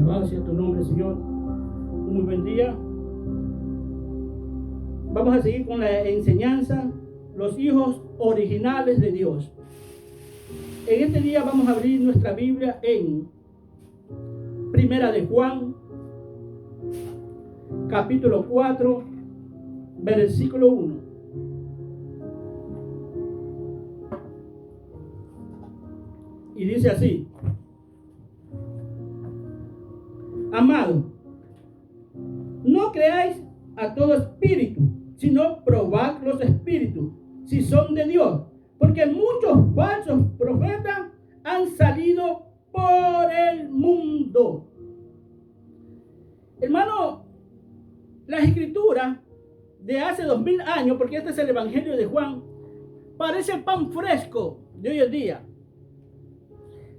Alabado sea tu nombre, Señor. Un muy buen día. Vamos a seguir con la enseñanza, los hijos originales de Dios. En este día vamos a abrir nuestra Biblia en Primera de Juan, capítulo 4, versículo 1. Y dice así: Amado, no creáis a todo espíritu, sino probad los espíritus, si son de Dios, porque muchos falsos profetas han salido por el mundo. Hermano, las escrituras de hace 2000 años, porque este es el Evangelio de Juan, parece pan fresco de hoy en día.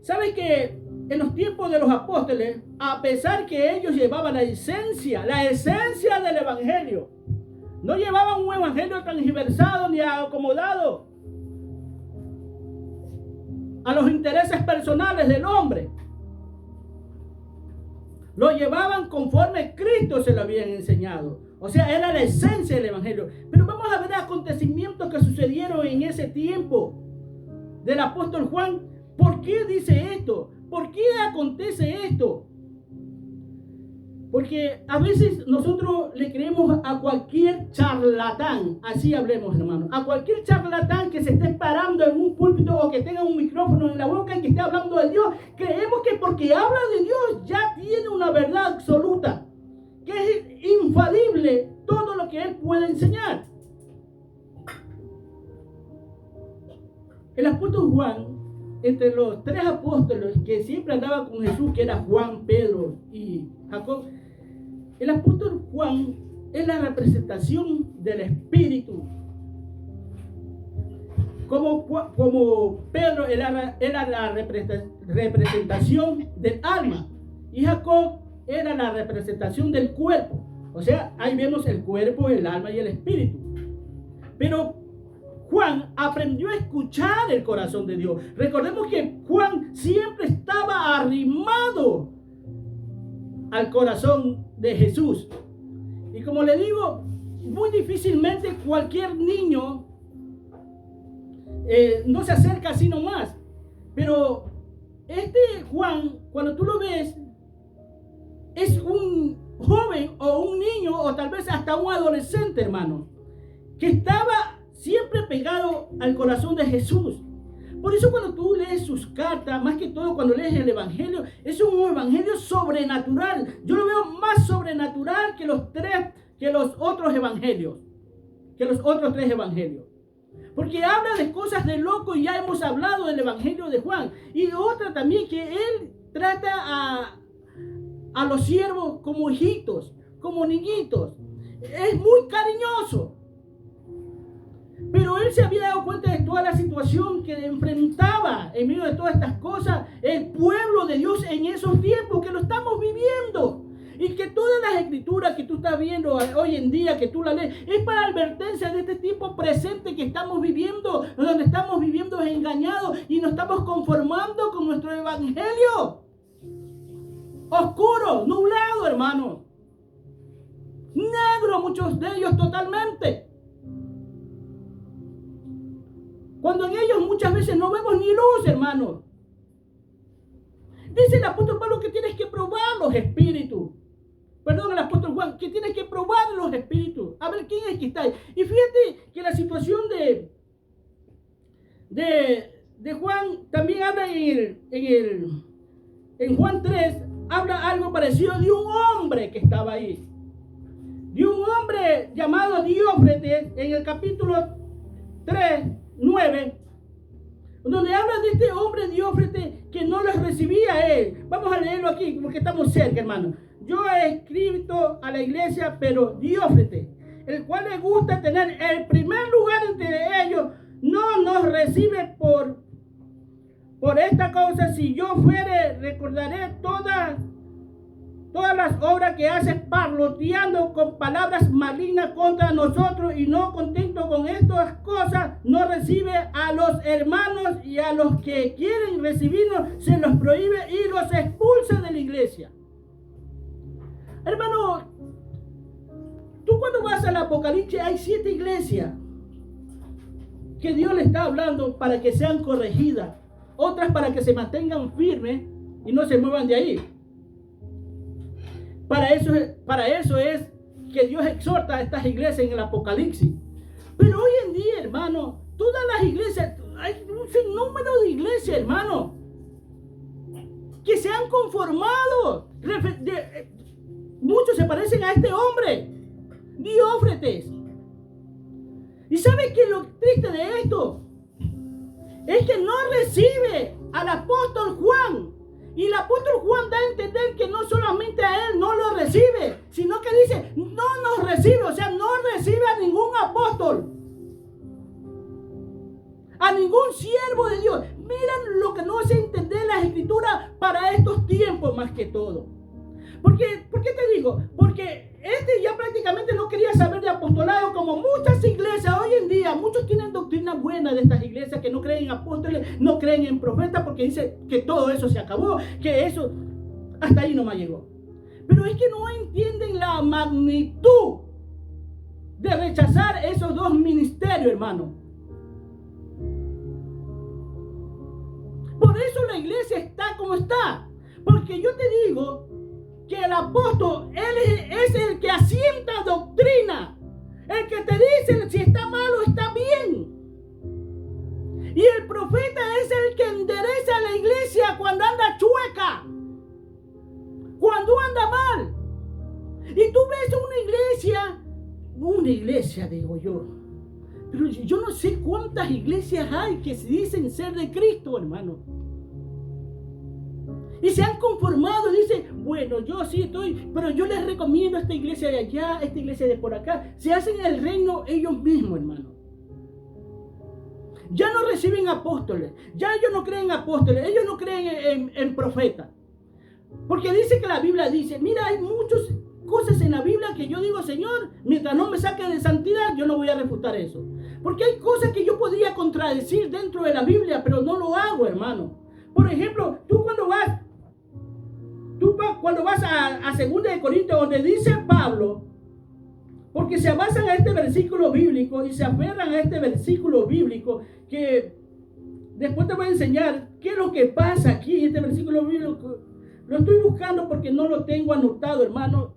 ¿Sabes que en los tiempos de los apóstoles, a pesar que ellos llevaban la esencia del Evangelio, no llevaban un Evangelio transversado ni acomodado a los intereses personales del hombre, lo llevaban conforme Cristo se lo habían enseñado? O sea, era la esencia del Evangelio. Pero vamos a ver acontecimientos que sucedieron en ese tiempo del apóstol Juan. ¿Por qué dice esto? ¿Por qué acontece esto? Porque a veces nosotros le creemos a cualquier charlatán, así hablemos, hermano, a cualquier charlatán que se esté parando en un púlpito o que tenga un micrófono en la boca y que esté hablando de Dios. Creemos que porque habla de Dios ya tiene una verdad absoluta, que es infalible todo lo que él puede enseñar. El apóstol Juan, entre los tres apóstoles que siempre andaban con Jesús, que era Juan, Pedro y Jacob, el apóstol Juan es la representación del Espíritu. Como Pedro era la representación del alma, y Jacob era la representación del cuerpo. O sea, ahí vemos el cuerpo, el alma y el espíritu. Pero Juan aprendió a escuchar el corazón de Dios. Recordemos que Juan siempre estaba arrimado al corazón de Jesús. Y como le digo, muy difícilmente cualquier niño no se acerca así nomás. Pero este Juan, cuando tú lo ves, es un joven o un niño o tal vez hasta un adolescente, hermano, que estaba siempre pegado al corazón de Jesús. Por eso cuando tú lees sus cartas, más que todo cuando lees el Evangelio, es un Evangelio sobrenatural. Yo lo veo más sobrenatural que los otros evangelios, que los otros tres evangelios. Porque habla de cosas de loco, y ya hemos hablado del Evangelio de Juan. Y otra también, que él trata a los siervos como hijitos, como niñitos. Es muy cariñoso. Pero él se había dado cuenta de toda la situación que enfrentaba en medio de todas estas cosas el pueblo de Dios en esos tiempos que lo estamos viviendo. Y que todas las escrituras que tú estás viendo hoy en día, que tú las lees, es para advertencia de este tiempo presente que estamos viviendo, donde estamos viviendo engañados y nos estamos conformando con nuestro evangelio. Oscuro, nublado, hermano. Negro, muchos de ellos totalmente. Cuando en ellos muchas veces no vemos ni luz, hermano. Dice el apóstol Pablo que tienes que probar los espíritus. Perdón, el apóstol Juan, que tienes que probar los espíritus. A ver quién es que está ahí. Y fíjate que la situación de Juan también habla en Juan 3, habla algo parecido de un hombre que estaba ahí. De un hombre llamado Diófretes en el capítulo 3. 9, donde habla de este hombre Diófretes que no los recibía a él. Vamos a leerlo aquí porque estamos cerca, hermano. Yo he escrito a la iglesia, pero Diófretes, el cual le gusta tener el primer lugar entre ellos, no nos recibe por esta causa. Si yo fuere, recordaré todas las obras que hace, parloteando con palabras malignas contra nosotros, y no contento con estas cosas, no recibe a los hermanos, y a los que quieren recibirnos se los prohíbe y los expulsa de la iglesia. Hermano, tú cuando vas al Apocalipsis hay 7 iglesias que Dios le está hablando para que sean corregidas, otras para que se mantengan firmes y no se muevan de ahí. Para eso es que Dios exhorta a estas iglesias en el Apocalipsis. Pero hoy en día, hermano, todas las iglesias, hay un sinnúmero de iglesias, hermano, que se han conformado. Muchos se parecen a este hombre, Diófretes. ¿Y sabes qué es lo triste de esto? Es que no recibe al apóstol Juan. Y el apóstol Juan da a entender que no solamente a él no lo recibe, sino que dice, no nos recibe, o sea, no recibe a ningún apóstol, a ningún siervo de Dios. Miren lo que no hace entender las escrituras para estos tiempos más que todo. ¿Por qué te digo? Porque ya prácticamente no quería saber de apostolado, como muchas iglesias hoy en día. Muchos tienen doctrina buena de estas iglesias que no creen en apóstoles, no creen en profetas, porque dice que todo eso se acabó, que eso hasta ahí nomás llegó. Pero es que no entienden la magnitud de rechazar esos dos ministerios, hermano. Por eso la iglesia está como está. Porque yo te digo que el apóstol, él es el que asienta doctrina, el que te dice si está mal o está bien. Y el profeta es el que endereza a la iglesia cuando anda chueca, cuando anda mal. Y tú ves una iglesia digo yo, pero yo no sé cuántas iglesias hay que se dicen ser de Cristo, hermano. Y se han conformado, dice, bueno, yo sí estoy, pero yo les recomiendo esta iglesia de allá, esta iglesia de por acá. Se hacen el reino ellos mismos, hermano. Ya no reciben apóstoles, ya ellos no creen en apóstoles, ellos no creen en profetas. Porque dice que la Biblia dice, mira, hay muchas cosas en la Biblia que yo digo, Señor, mientras no me saque de santidad, yo no voy a refutar eso. Porque hay cosas que yo podría contradecir dentro de la Biblia, pero no lo hago, hermano. Por ejemplo, tú cuando vas a 2 de Corintios, donde dice Pablo, porque se basan a este versículo bíblico y se aferran a este versículo bíblico, que después te voy a enseñar qué es lo que pasa aquí en este versículo bíblico. Lo estoy buscando porque no lo tengo anotado, hermano,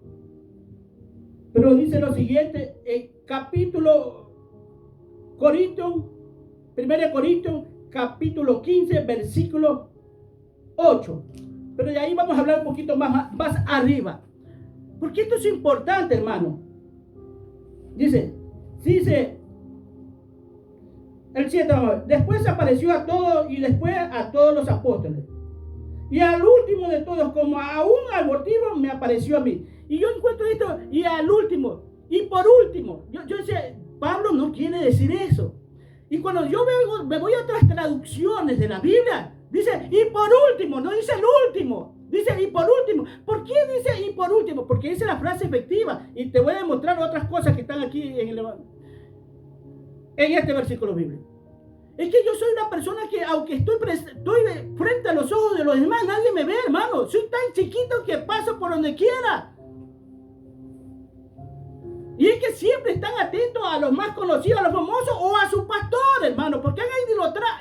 pero dice lo siguiente, en capítulo Corintios, 1 Corintios, capítulo 15, versículo 8. Pero de ahí vamos a hablar un poquito más arriba. Porque esto es importante, hermano. Dice el 7, vamos a ver. Después apareció a todos y después a todos los apóstoles. Y al último de todos, como a un abortivo, me apareció a mí. Y yo encuentro esto, y al último, y por último. Yo decía, Pablo no quiere decir eso. Y cuando yo me voy a otras traducciones de la Biblia, dice, y por último, no dice el último, dice, y por último. ¿Por qué dice y por último? Porque esa es la frase efectiva. Y te voy a demostrar otras cosas que están aquí en este versículo bíblico. Es que yo soy una persona que, aunque estoy frente a los ojos de los demás, nadie me ve, hermano. Soy tan chiquito que paso por donde quiera. Y es que siempre están atentos a los más conocidos, a los famosos o a su pastor, hermano, porque han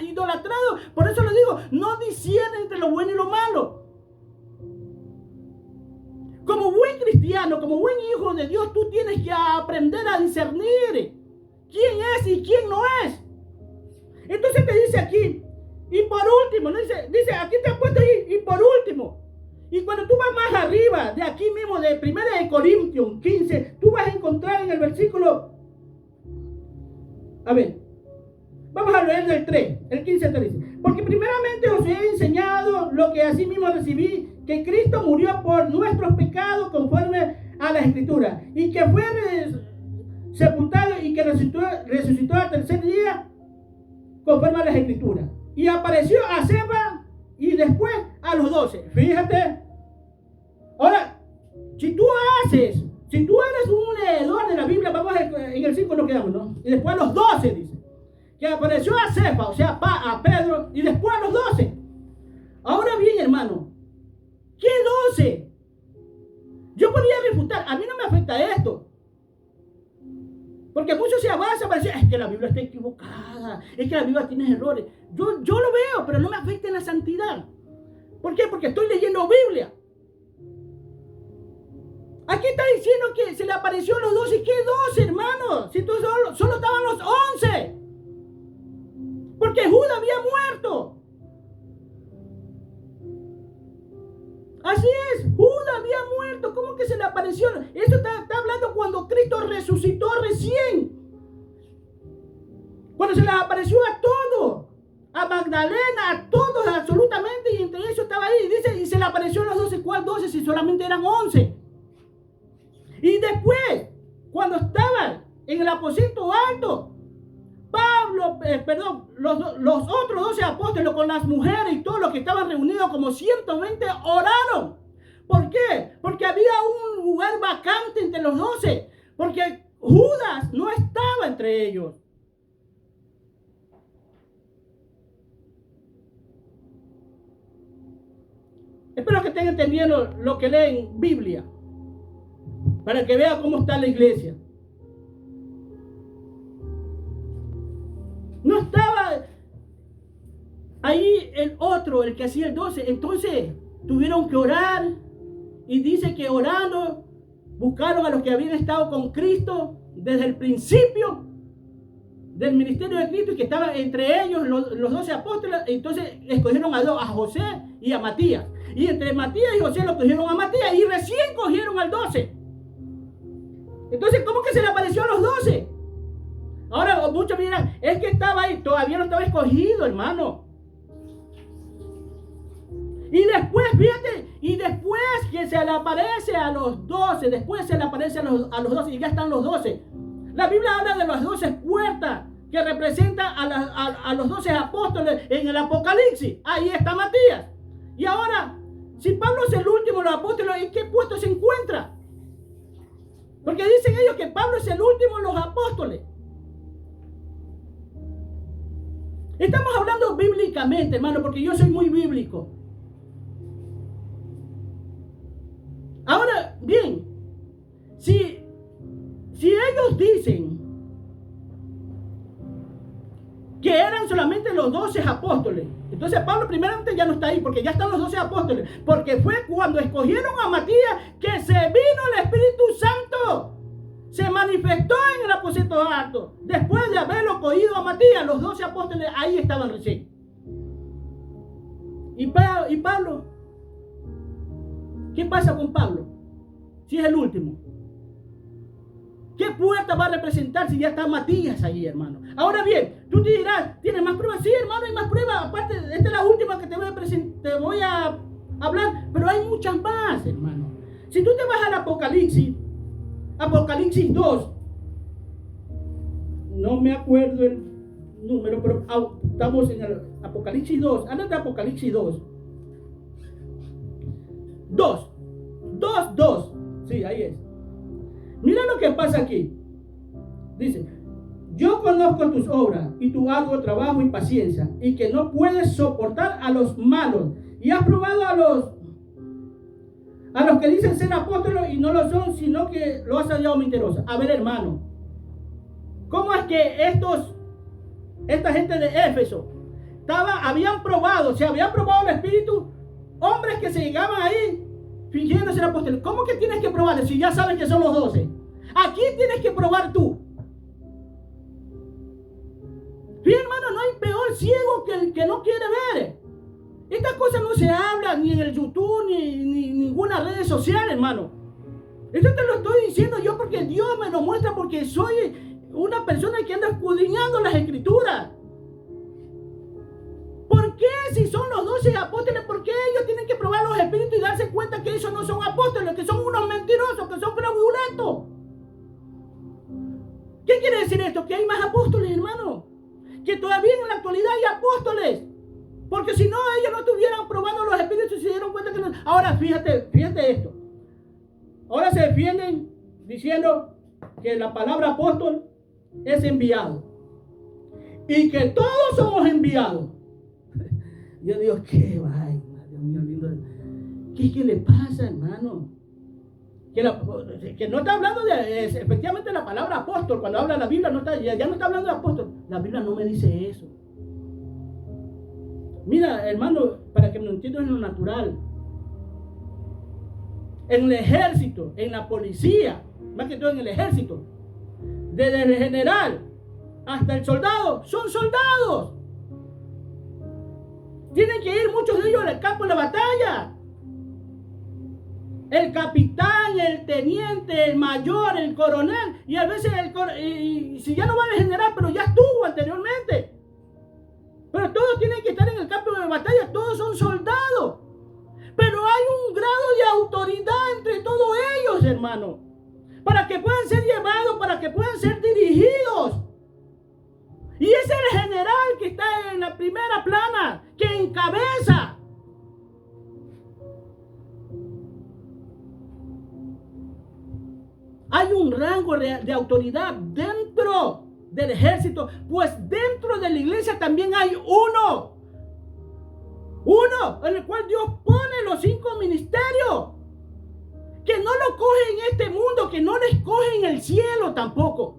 idolatrado. Por eso les digo, no disciernen entre lo bueno y lo malo. Como buen cristiano, como buen hijo de Dios, tú tienes que aprender a discernir quién es y quién no es. Entonces te dice aquí, y por último, ¿no? dice aquí te ha puesto ahí, y por último. Y cuando tú vas más arriba, de aquí mismo, de 1 de Corintios 15, tú vas a encontrar en el versículo, a ver, vamos a leer del 3, el 15 te dice, porque primeramente os he enseñado lo que así mismo recibí, que Cristo murió por nuestros pecados conforme a la Escritura, y que fue sepultado y que resucitó al tercer día conforme a las Escrituras. Y apareció a Cefa y después a los 12. Fíjate. Ahora, si tú eres un leedor de la Biblia, vamos en el 5 nos quedamos, ¿no? Y después a los 12 dice, que apareció a Cefa, o sea, a Pedro, y después a los 12. Ahora bien, hermano, ¿qué 12? Yo podría refutar preguntar, a mí no me afecta esto. Porque muchos se avanzan para decir, es que la Biblia está equivocada, es que la Biblia tiene errores. Yo lo veo, pero no me afecta en la santidad. ¿Por qué? Porque estoy leyendo Biblia. Aquí está diciendo que se le apareció a los 12. ¿Qué 12, hermanos? Si tú solo estaban los 11. Porque Judas había muerto. Así es, Judas había muerto. ¿Cómo que se le apareció? Esto está hablando cuando Cristo resucitó recién. Cuando se les apareció a todos. A Magdalena, a todos absolutamente. Y entre ellos estaba ahí. Dice, y se le apareció a los 12. ¿Cuál 12 si solamente eran 11? Y después, cuando estaban en el aposento alto, los otros 12 apóstoles con las mujeres y todos los que estaban reunidos como 120 oraron. ¿Por qué? Porque había un lugar vacante entre los 12. Porque Judas no estaba entre ellos. Espero que estén entendiendo lo que leen Biblia. Para que vea cómo está la iglesia. No estaba ahí el otro, el que hacía el 12. Entonces tuvieron que orar. Y dice que orando buscaron a los que habían estado con Cristo desde el principio del ministerio de Cristo y que estaban entre ellos los 12 apóstoles. Entonces escogieron a José y a Matías. Y entre Matías y José lo cogieron a Matías y recién cogieron al 12. Entonces, ¿cómo que se le apareció a los 12? Ahora muchos dirán, es que estaba ahí, todavía no estaba escogido, hermano. Y después, fíjate, y después que se le aparece a los 12, después se le aparece a los 12 y ya están los 12. La Biblia habla de las 12 puertas que representan a los 12 apóstoles en el Apocalipsis. Ahí está Matías. Y ahora, si Pablo es el último de los apóstoles, ¿en qué puesto se encuentra? Porque dicen ellos que Pablo es el último de los apóstoles. Estamos hablando bíblicamente, hermano, porque yo soy muy bíblico. Ahora, bien, si ellos dicen que eran solamente los 12 apóstoles, entonces Pablo primeramente ya no está ahí, porque ya están los 12 apóstoles, porque fue cuando escogieron a Matías que se vino el Espíritu Santo, se manifestó en el aposento alto. Después de haberlo cogido a Matías, los 12 apóstoles ahí estaban recién. Y Pablo, ¿qué pasa con Pablo? Si es el último. ¿Qué puerta va a representar si ya está Matías allí, hermano? Ahora bien, tú te dirás, ¿tienes más pruebas? Sí, hermano, hay más pruebas. Aparte, esta es la última que te voy a hablar, pero hay muchas más, hermano. Si tú te vas al Apocalipsis 2, no me acuerdo el número, pero estamos en el Apocalipsis 2. Habla de Apocalipsis 2. 2. Sí, ahí es. Mira lo que pasa aquí. Dice, yo conozco tus obras y tu arduo trabajo y paciencia, y que no puedes soportar a los malos, y has probado a los que dicen ser apóstoles y no lo son, sino que lo has hallado mentiroso. A ver, hermano, ¿cómo es que esta gente de Éfeso habían probado el Espíritu, hombres que se llegaban ahí fingiendo ser apóstoles? ¿Cómo que tienes que probar si ya sabes que son los 12? Aquí tienes que probar tú. Bien, hermano, no hay peor ciego que el que no quiere ver. Estas cosas no se hablan ni en el YouTube ni ninguna red social, hermano. Esto te lo estoy diciendo yo porque Dios me lo muestra, porque soy una persona que anda escudriñando las Escrituras. ¿Por qué si son los 12 apóstoles? ¿Por qué ellos tienen que probar los espíritus y darse cuenta que ellos no son apóstoles, que son unos mentirosos, que son fraudulentos? ¿Qué quiere decir esto? Que hay más apóstoles, hermano. Que todavía en la actualidad hay apóstoles. Porque si no, ellos no estuvieran probando los espíritus y se dieron cuenta que no. Ahora, fíjate esto. Ahora se defienden diciendo que la palabra apóstol es enviado. Y que todos somos enviados. Yo digo, qué vaina, Dios mío lindo. ¿Qué le pasa, hermano? que no está hablando de efectivamente la palabra apóstol. Cuando habla la Biblia ya no está hablando de apóstol. La Biblia no me dice eso. Mira, hermano, para que me lo entiendan en lo natural, en el ejército, en la policía, más que todo en el ejército, desde el general hasta el soldado, son soldados. Tienen que ir muchos de ellos al campo de la batalla. El capitán, el teniente, el mayor, el coronel, y a veces si ya no va el general, pero ya estuvo anteriormente. Pero todos tienen que estar en el campo de batalla, todos son soldados. Pero hay un grado de autoridad entre todos ellos, hermano, para que puedan ser llevados, para que puedan ser dirigidos. Y es el general que está en la primera plana, que encabeza. Hay un rango de autoridad dentro del ejército, pues dentro de la iglesia también hay uno en el cual Dios pone los 5 ministerios, que no lo coge en este mundo, que no les coge en el cielo tampoco.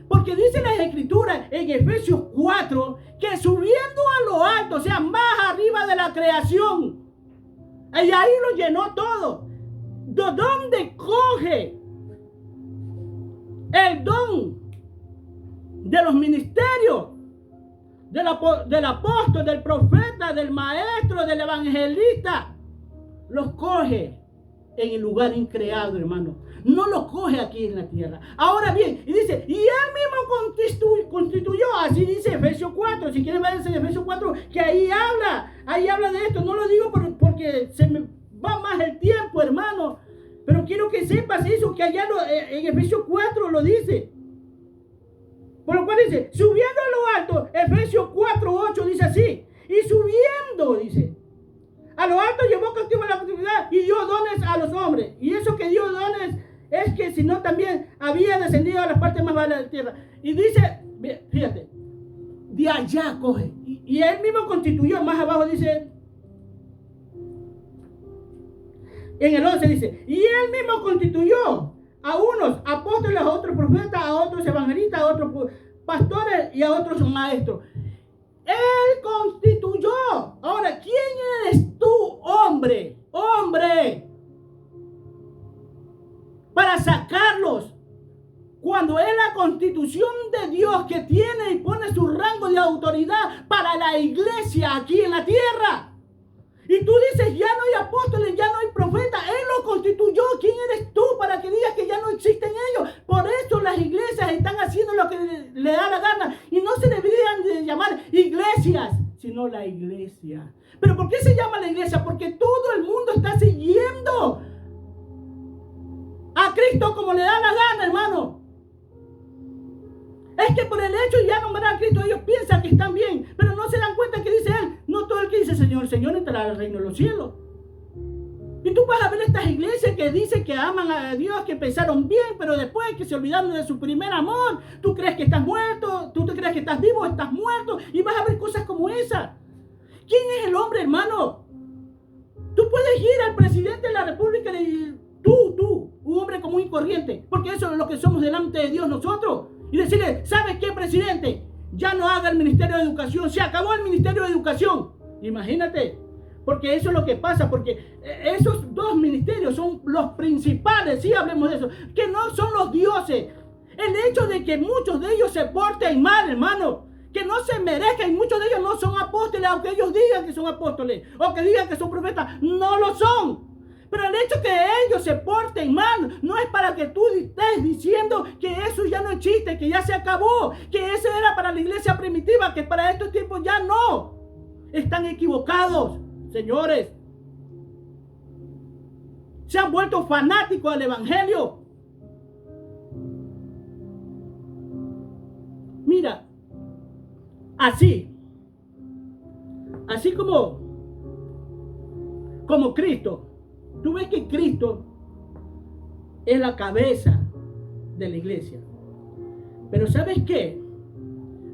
Porque dice las escrituras en Efesios 4 que subiendo a lo alto, o sea, más arriba de la creación, y ahí lo llenó todo. ¿De dónde coge el don de los ministerios? Del apóstol, del profeta, del maestro, del evangelista. Los coge en el lugar increado, hermano. No los coge aquí en la tierra. Ahora bien, y dice, y él mismo constituyó, así dice Efesios 4. Si quieren váyanse a Efesios 4, que ahí habla de esto. No lo digo porque se me va más el tiempo, hermano. Pero quiero que sepas eso, que allá en Efesios 4 lo dice. Por lo cual dice, subiendo a lo alto, Efesios 4:8 dice así, y subiendo, dice, a lo alto llevó cautivo la cautividad y dio dones a los hombres. Y eso que dio dones es que si no también había descendido a las partes más bajas de la tierra. Y dice, fíjate, de allá coge. Y él mismo constituyó, más abajo dice, en el 11 dice, y él mismo constituyó a unos apóstoles, a otros profetas, a otros evangelistas, a otros pastores y a otros maestros. Él constituyó. Ahora, ¿quién eres tú, hombre? Hombre. Para sacarlos. Cuando es la constitución de Dios que tiene y pone su rango de autoridad para la iglesia aquí en la tierra. Y tú dices, ya no hay apóstoles, ya no hay profetas. Él lo constituyó. ¿Quién eres tú para que digas que ya no existen ellos? Por eso las iglesias están haciendo lo que le da la gana. Y no se deberían de llamar iglesias, sino la iglesia. ¿Pero por qué se llama la iglesia? Porque todo el mundo está siguiendo a Cristo como le da la gana, hermano. Es que por el hecho de ya nombrar a Cristo, ellos piensan que están bien, pero no se dan cuenta que dice él, no todo el que dice Señor, Señor entrará al reino de los cielos. Y tú vas a ver estas iglesias que dicen que aman a Dios, que pensaron bien, pero después que se olvidaron de su primer amor, tú crees que estás muerto, tú te crees que estás vivo, estás muerto, y vas a ver cosas como esa. ¿Quién es el hombre, hermano? Tú puedes ir al presidente de la república y tú, un hombre común y corriente, porque eso es lo que somos delante de Dios nosotros. Y decirle, ¿sabes qué, presidente? Ya no haga el Ministerio de Educación. Se acabó el Ministerio de Educación. Imagínate. Porque eso es lo que pasa. Porque esos dos ministerios son los principales. Sí, hablemos de eso. Que no son los dioses. El hecho de que muchos de ellos se porten mal, hermano. Que no se merezcan. Y muchos de ellos no son apóstoles. Aunque ellos digan que son apóstoles. O que digan que son profetas. No lo son. Pero el hecho que ellos se porten mal no es para que tú estés diciendo que eso ya no existe, que ya se acabó, que eso era para la iglesia primitiva, que para estos tiempos ya no. Están equivocados, señores. Se han vuelto fanáticos del evangelio. Mira, así como Cristo. Tú ves que Cristo es la cabeza de la iglesia. Pero ¿sabes qué?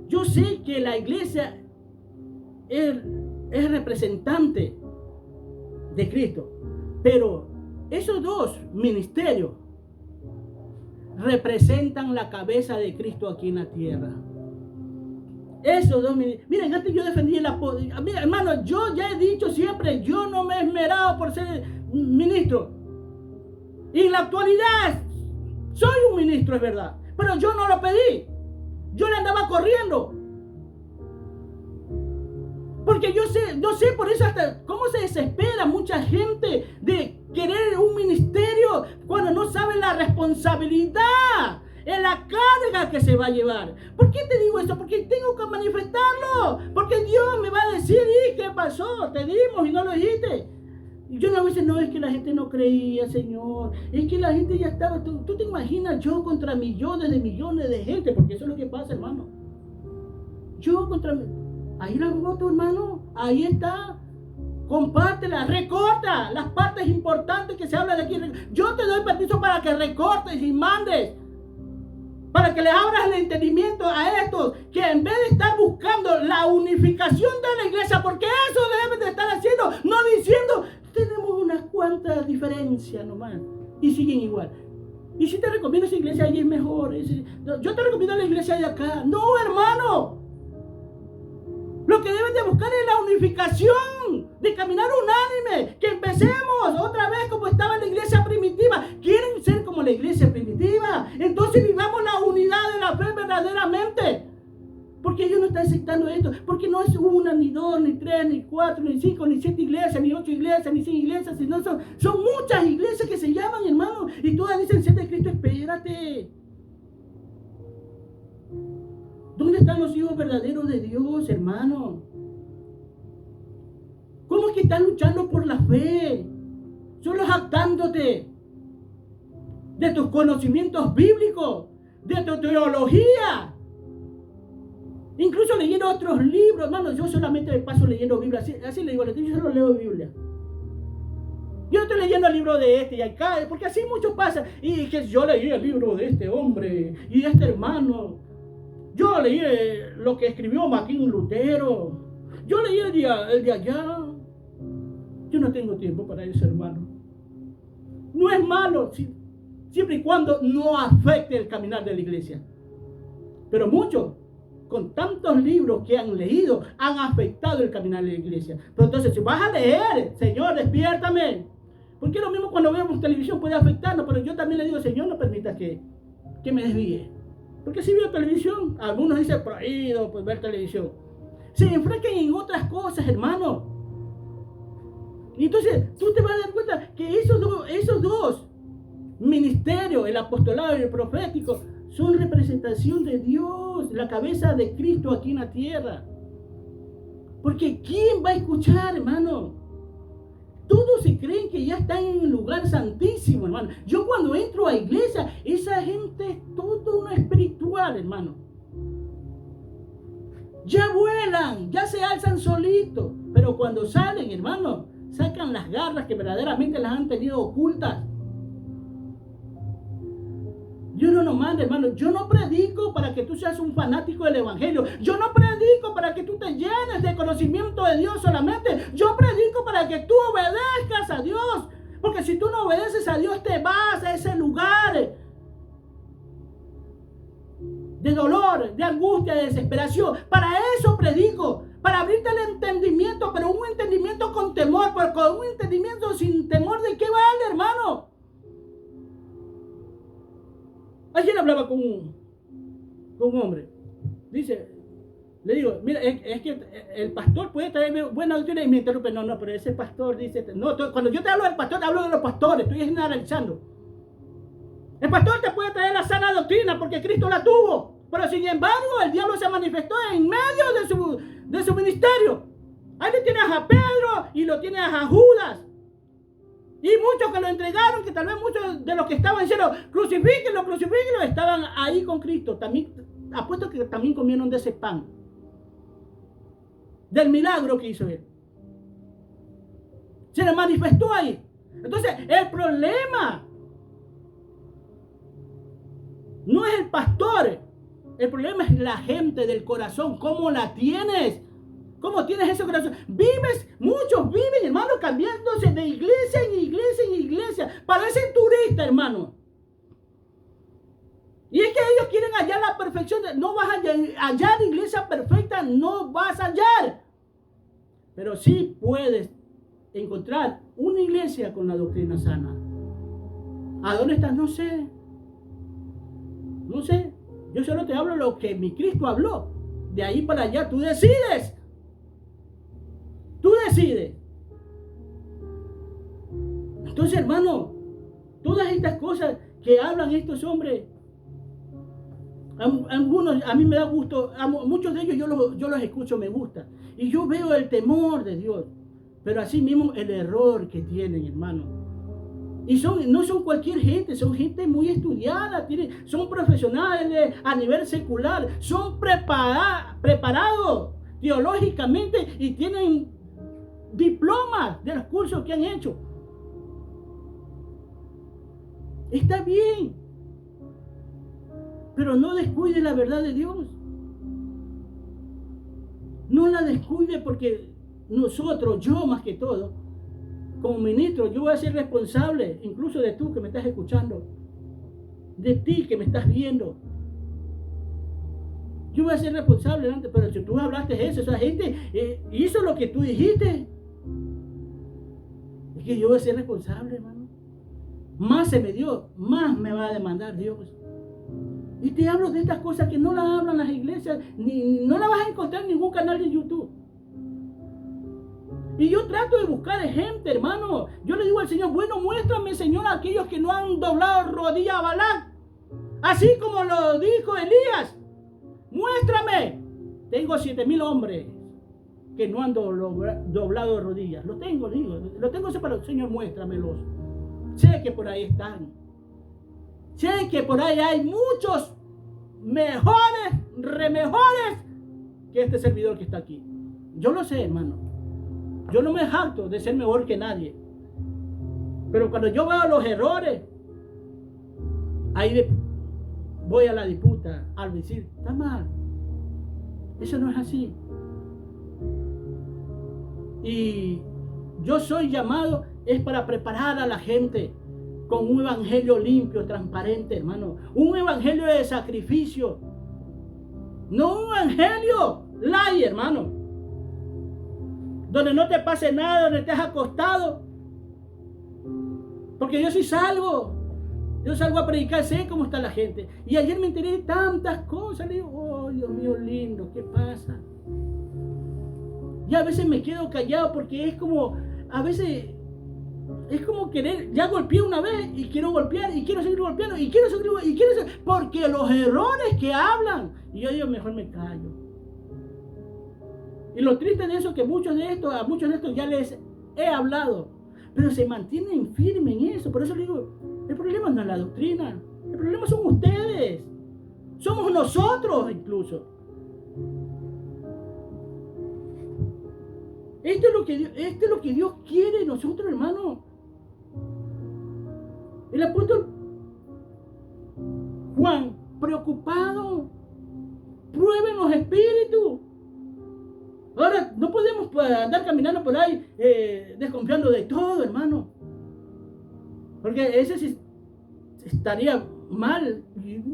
Yo sé que la iglesia es representante de Cristo. Pero esos dos ministerios representan la cabeza de Cristo aquí en la tierra. Esos dos ministerios. Miren, antes yo defendí mira, hermano, yo ya he dicho siempre, yo no me he esmerado por ser ministro. Y en la actualidad soy un ministro, es verdad. Pero yo no lo pedí. Yo le andaba corriendo. Porque yo sé por eso hasta cómo se desespera mucha gente de querer un ministerio cuando no sabe la responsabilidad, en la carga que se va a llevar. ¿Por qué te digo esto? Porque tengo que manifestarlo. Porque Dios me va a decir, ¿y qué pasó? Te dimos y no lo dijiste. Y yo a veces no, es que la gente no creía, Señor. Es que la gente ya estaba, tú te imaginas yo contra millones de gente, porque eso es lo que pasa, hermano. Yo contra... Ahí la voto, hermano. Ahí está. Compártela, recorta las partes importantes que se habla de aquí. Yo te doy permiso para que recortes y mandes. Para que le abras el entendimiento a estos que en vez de estar buscando la unificación de la iglesia, porque eso deben de estar haciendo, no diciendo, tenemos unas cuantas diferencias nomás. Y siguen igual. Y si te recomiendo esa iglesia, ahí es mejor. Yo te recomiendo la iglesia de acá. No, hermano. Lo que deben de buscar es la unificación, de caminar unánime, que empecemos otra vez como estaba la iglesia primitiva. ¿Quieren ser como la iglesia primitiva? Entonces vivamos la unidad de la fe verdaderamente. Porque ellos no están aceptando esto, porque no es una, ni dos, ni tres, ni cuatro, ni cinco, ni siete iglesias, ni ocho iglesias, ni 100 iglesias, sino son muchas iglesias que se llaman, hermano, y todas dicen ser de Cristo. Espérate. ¿Dónde están los hijos verdaderos de Dios, hermano? ¿Cómo es que están luchando por la fe? Solo jactándote de tus conocimientos bíblicos, de tu teología. Incluso leyendo otros libros, hermano. Yo solamente me paso leyendo Biblia. Así le digo, yo solo leo Biblia. Yo estoy leyendo el libro de este y acá, porque así mucho pasa. Y que yo leí el libro de este hombre y de este hermano. Yo leí lo que escribió Martín Lutero. Yo leí el de allá. Yo no tengo tiempo para eso, hermano. No es malo, siempre y cuando no afecte el caminar de la iglesia. Pero muchos, con tantos libros que han leído, han afectado el caminar de la iglesia. Pero entonces, si vas a leer, Señor, despiértame. Porque lo mismo cuando vemos televisión puede afectarnos, pero yo también le digo, Señor, no permita que me desvíe. Porque si veo televisión, algunos dicen prohibido pues, ver televisión. Se enfrascan en otras cosas, hermano. Y entonces tú te vas a dar cuenta que esos dos ministerios, el apostolado y el profético, son representación de Dios, la cabeza de Cristo aquí en la tierra. Porque ¿quién va a escuchar, hermano? Todos se creen que ya están en un lugar santísimo, hermano. Yo cuando entro a iglesia, esa gente es todo una espiritual, hermano. Ya vuelan, ya se alzan solitos. Pero cuando salen, hermano, sacan las garras que verdaderamente las han tenido ocultas. Yo no nos manda, hermano. Yo no predico para que tú seas un fanático del evangelio. Yo no predico para que tú te llenes de conocimiento de Dios solamente. Yo predico para que tú obedezcas a Dios. Porque si tú no obedeces a Dios, te vas a ese lugar de dolor, de angustia, de desesperación. Para eso predico. Para abrirte el entendimiento, pero un entendimiento con temor. Pero con un entendimiento sin temor, ¿de qué vale, hermano? Ayer hablaba con un hombre. Dice, le digo, mira, es que el pastor puede traer buena doctrina y me interrumpe. No, pero ese pastor dice, no, cuando yo te hablo del pastor, te hablo de los pastores, estoy generalizando. El pastor te puede traer la sana doctrina porque Cristo la tuvo. Pero sin embargo, el diablo se manifestó en medio de su ministerio. Ahí le tienes a Pedro y lo tienes a Judas. Y muchos que lo entregaron, que tal vez muchos de los que estaban diciendo, crucifíquenlo, estaban ahí con Cristo. También, apuesto que también comieron de ese pan. Del milagro que hizo él. Se le manifestó ahí. Entonces, el problema no es el pastor. El problema es la gente del corazón. ¿Cómo la tienes? ¿Cómo tienes ese corazón? Muchos viven, hermano, cambiándose de iglesia en iglesia en iglesia. hermano. Y es que ellos quieren hallar la perfección. No vas a hallar iglesia perfecta, no vas a hallar. Pero sí puedes encontrar una iglesia con la doctrina sana. ¿A dónde estás? No sé. No sé. Yo solo te hablo lo que mi Cristo habló. De ahí para allá tú decides. Tú decides. Entonces, hermano, todas estas cosas que hablan estos hombres, algunos a mí me da gusto, muchos de ellos yo los escucho, me gusta. Y yo veo el temor de Dios, pero así mismo el error que tienen, hermano. Y no son cualquier gente, son gente muy estudiada, son profesionales a nivel secular, son preparados teológicamente y tienen diplomas de los cursos que han hecho. Está bien, pero no descuide la verdad de Dios. No la descuide, porque nosotros, yo más que todo, como ministro, yo voy a ser responsable, incluso de tú que me estás escuchando, de ti que me estás viendo. Yo voy a ser responsable antes, pero si tú hablaste eso, esa gente hizo lo que tú dijiste, es que yo voy a ser responsable, hermano. Más se me dio, más me va a demandar Dios. Y te hablo de estas cosas que no las hablan las iglesias, no las vas a encontrar en ningún canal de YouTube. Y yo trato de buscar gente, hermano. Yo le digo al Señor, bueno, muéstrame, Señor, a aquellos que no han doblado rodilla a Balac, así como lo dijo Elías. Muéstrame. Tengo 7,000 hombres que no han doblado rodillas. Lo tengo separado. Señor, muéstramelos. Sé que por ahí están. Sé que por ahí hay muchos mejores que este servidor que está aquí. Yo lo sé, hermano. Yo no me jacto de ser mejor que nadie. Pero cuando yo veo los errores, ahí voy a la disputa al decir, está mal. Eso no es así. Y yo soy llamado es para preparar a la gente con un evangelio limpio, transparente, hermano. Un evangelio de sacrificio. No un evangelio light, hermano. Donde no te pase nada, donde estés acostado. Porque yo sí salgo. Yo salgo a predicar, sé cómo está la gente. Y ayer me enteré de tantas cosas. Le digo, oh, Dios mío lindo, ¿qué pasa? Y a veces me quedo callado porque es como, a veces es como querer, ya golpeé una vez y quiero golpear y quiero seguir golpeando y quiero seguir, porque los errores que hablan, y yo digo, mejor me callo. Y lo triste de eso es que a muchos de estos ya les he hablado, pero se mantienen firmes en eso. Por eso le digo, el problema no es la doctrina, el problema son ustedes, somos nosotros incluso. Esto es lo que Dios quiere de nosotros, hermano. El apóstol Juan, preocupado, prueben los espíritus. Ahora, no podemos andar caminando por ahí desconfiando de todo, hermano. Porque ese sí estaría mal,